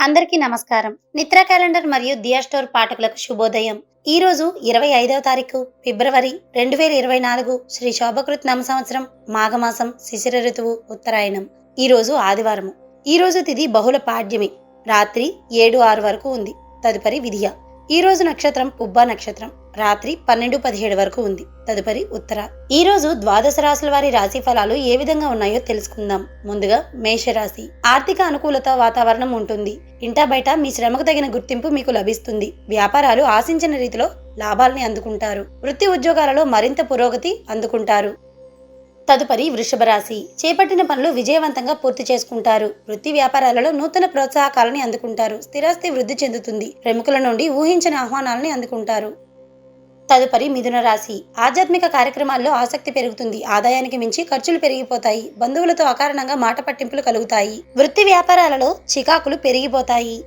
అందరికీ నమస్కారం. నిత్ర క్యాలెండర్ మరియు దియా స్టోర్ పాఠకులకు శుభోదయం. ఈ రోజు 25వ తారీఖు ఫిబ్రవరి 2024 శ్రీ శోభకృత్ నామ సంవత్సరం మాఘమాసం శిశిర ఋతువు ఉత్తరాయణం. ఈ రోజు ఆదివారము. ఈ రోజు తిథి బహుళ పాడ్యమి. రాత్రి 7:06 వరకు ఉంది. తదుపరి విధియ. ఈ రోజు నక్షత్రం పుబ్బా నక్షత్రం. రాత్రి 12:17 వరకు ఉంది. తదుపరి ఉత్తర. ఈ రోజు ద్వాదశ రాశుల వారి రాశి ఫలాలు ఏ విధంగా ఉన్నాయో తెలుసుకుందాం. ముందుగా మేషరాశి. ఆర్థిక అనుకూలత వాతావరణం ఉంటుంది. ఇంటా బయట మీ శ్రమకు తగిన గుర్తింపు మీకు లభిస్తుంది. వ్యాపారాలు ఆశించిన రీతిలో లాభాల్ని అందుకుంటారు. వృత్తి ఉద్యోగాలలో మరింత పురోగతి అందుకుంటారు. తదుపరి వృషభ రాశి. చేపట్టిన పనులు విజయవంతంగా పూర్తి చేసుకుంటారు. వృత్తి వ్యాపారాలలో నూతన ప్రోత్సాహకాలని అందుకుంటారు. స్థిరాస్తి వృద్ధి చెందుతుంది. ప్రముఖుల నుండి ఊహించిన ఆహ్వానాలని అందుకుంటారు. తదుపరి మిథున రాశి. ఆధ్యాత్మిక కార్యక్రమాల్లో ఆసక్తి పెరుగుతుంది. ఆదాయానికి మించి ఖర్చులు పెరిగిపోతాయి. బంధువులతో అకారణంగా మాట పట్టింపులు కలుగుతాయి. వృత్తి వ్యాపారాలలో చికాకులు పెరిగిపోతాయి.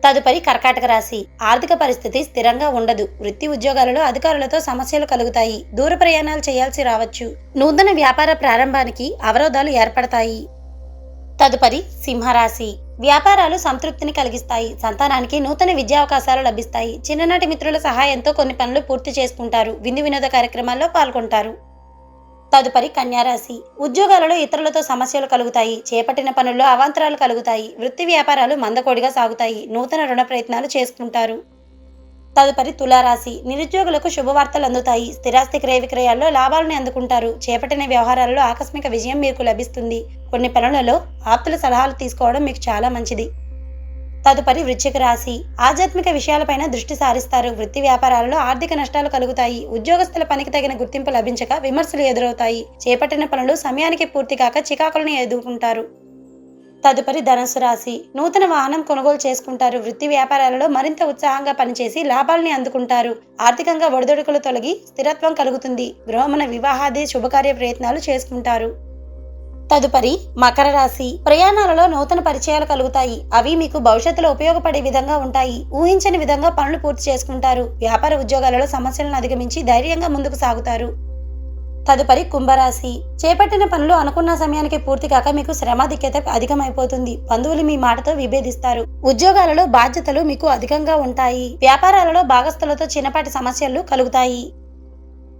తదుపరి కర్కాటక రాశి. ఆర్థిక పరిస్థితి స్థిరంగా ఉండదు. వృత్తి ఉద్యోగాలలో అధికారులతో సమస్యలు కలుగుతాయి. దూర ప్రయాణాలు చేయాల్సి రావచ్చు. నూతన వ్యాపార ప్రారంభానికి అవరోధాలు ఏర్పడతాయి. తదుపరి సింహరాశి. వ్యాపారాలు సంతృప్తిని కలిగిస్తాయి. సంతానానికి నూతన విద్యావకాశాలు లభిస్తాయి. చిన్ననాటి మిత్రుల సహాయంతో కొన్ని పనులు పూర్తి చేసుకుంటారు. విందు వినోద కార్యక్రమాల్లో పాల్గొంటారు. తదుపరి కన్యారాశి. ఉద్యోగాలలో ఇతరులతో సమస్యలు కలుగుతాయి. చేపట్టిన పనుల్లో అవాంతరాలు కలుగుతాయి. వృత్తి వ్యాపారాలు మందకోడిగా సాగుతాయి. నూతన రుణ ప్రయత్నాలు చేసుకుంటారు. తదుపరి తులారాశి. నిరుద్యోగులకు శుభవార్తలు అందుతాయి. స్థిరాస్తి క్రయ విక్రయాల్లో లాభాలను అందుకుంటారు. చేపట్టిన వ్యవహారాలలో ఆకస్మిక విజయం మీకు లభిస్తుంది. కొన్ని పనులలో ఆప్తుల సలహాలు తీసుకోవడం మీకు చాలా మంచిది. తదుపరి వృశ్చిక రాశి. ఆధ్యాత్మిక విషయాలపైన దృష్టి సారిస్తారు. వృత్తి వ్యాపారాలలో ఆర్థిక నష్టాలు కలుగుతాయి. ఉద్యోగస్తుల పనికి తగిన గుర్తింపు లభించక విమర్శలు ఎదురవుతాయి. చేపట్టిన పనులు సమయానికి పూర్తి కాక చికాకులను ఎదుర్కొంటారు. తదుపరి ధనుస్సు రాశి. నూతన వాహనం కొనుగోలు చేసుకుంటారు. వృత్తి వ్యాపారాలలో మరింత ఉత్సాహంగా పనిచేసి లాభాల్ని అందుకుంటారు. ఆర్థికంగా ఒడిదుడుకులు తొలగి స్థిరత్వం కలుగుతుంది. గృహమున వివాహాది శుభకార్య ప్రయత్నాలు చేసుకుంటారు. తదుపరి మకర రాశి. ప్రయాణాలలో నూతన పరిచయాలు కలుగుతాయి. అవి మీకు భవిష్యత్తులో ఉపయోగపడే విధంగా ఉంటాయి. ఊహించని విధంగా పనులు పూర్తి చేసుకుంటారు. వ్యాపార ఉద్యోగాలలో సమస్యలను అధిగమించి ధైర్యంగా ముందుకు సాగుతారు. తదుపరి కుంభరాశి. చేపట్టిన పనులు అనుకున్న సమయానికి పూర్తి కాక మీకు శ్రమాధిక్యత అధికమైపోతుంది. బంధువులు మీ మాటతో విభేదిస్తారు. ఉద్యోగాలలో బాధ్యతలు మీకు అధికంగా ఉంటాయి. వ్యాపారాలలో భాగస్థులతో చిన్నపాటి సమస్యలు కలుగుతాయి.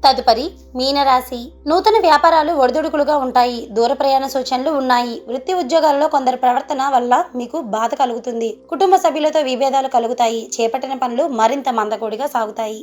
తదుపరి మీనరాశి. నూతన వ్యాపారాలు ఒడిదుడుకులుగా ఉంటాయి. దూర ప్రయాణ సూచనలు ఉన్నాయి. వృత్తి ఉద్యోగాలలో కొందరి ప్రవర్తన వల్ల మీకు బాధ కలుగుతుంది. కుటుంబ సభ్యులతో విభేదాలు కలుగుతాయి. చేపట్టిన పనులు మరింత మందకోడిగా సాగుతాయి.